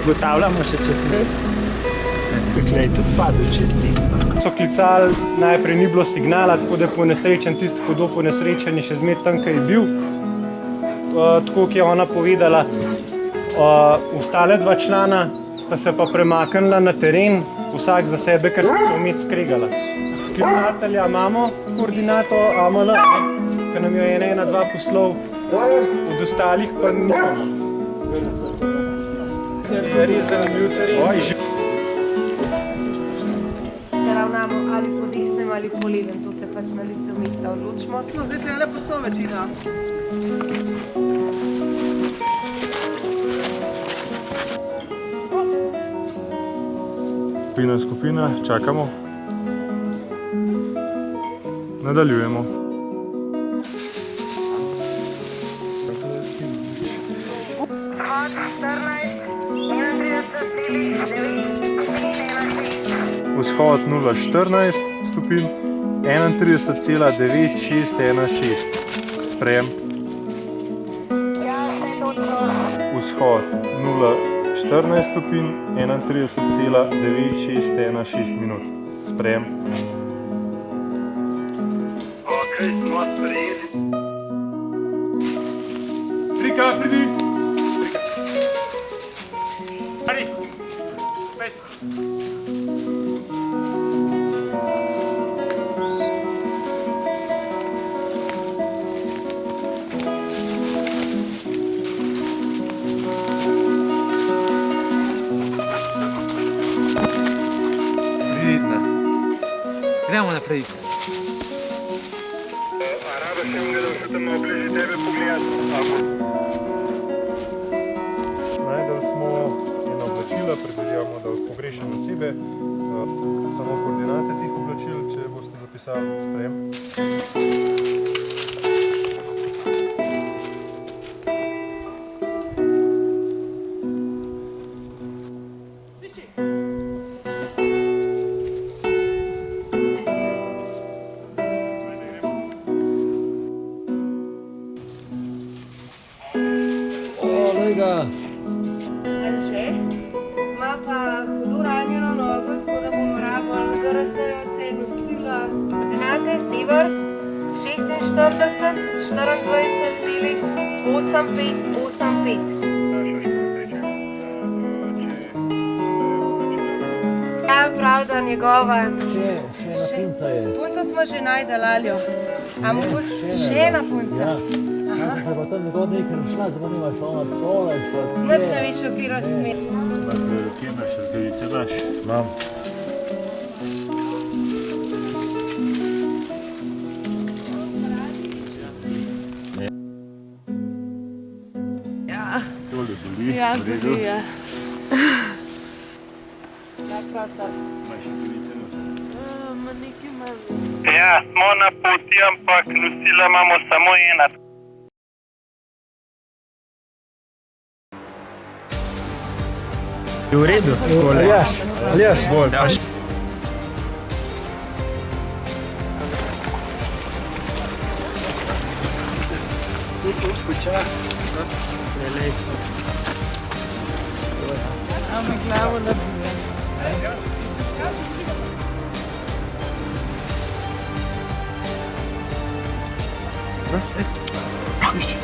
Ugotavljamo še čez med. Tukaj je tudi padel čez cesto. So klicali, najprej ni bilo signala, tako da je ponesrečen tisti hudo ponesrečen je še zmed tam, kaj je bil. Tako, ki je ona povedala, ostale dva člana sta se pa premaknila na teren, vsak za sebe, ker sta se vmes skregala. Klicatelja imamo, koordinato AML, ki nam jo je 112 poslal, od ostalih pa nimamo. Je res zanimiv teren. Se ravnamo ali po desnem ali po levem, to se pač na licu mesta odločimo. No, zdaj tle lepo soveti, da. Skupina, čakamo. Nadaljujemo. Vzhod 0,14 stopinj, 31,9616. Sprejem. Vzhod 0,14 stopinj, 31,9616 minut. Sprejem. Ok, smo sprejeli. Trika, pridi! Ari, spet. Pridna. Gremo naprej. Rado še mi, da se tam obliži tebe pogledati. Najdel smo eno oblačila, predvidevamo, da od pogrešene osebe, samo koordinate teh oblačil, če boste zapisali sprejem. Anže, ima pa hudo ranjeno nogo, tako da bomo rabili GRS-jo oceno sila. Koordinate sever 46 24,8585. Ja, prav, da njegova... Še ena punca je. Punco smo že najdeli, Aljo. A mogoče še ena punca? Ja sam se pa tam nekako nekaj šla, zdaj pa nimaš ona dole. Nič ne veš, v katero smer. Imaš dve roke, imaš rkavice, daš? Imam. Tole boli, v redu. Ja, prav tako. Imaš rkavice, nosi? Ja, smo na poti, ampak nosila imamo samo ena. Je v redu? Aljaš, bolj. Počas. Lelej. Ame glavo nabije. Išči.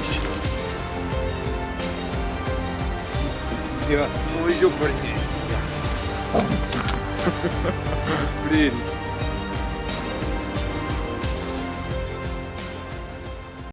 Ja, moj župrni. Prijedi.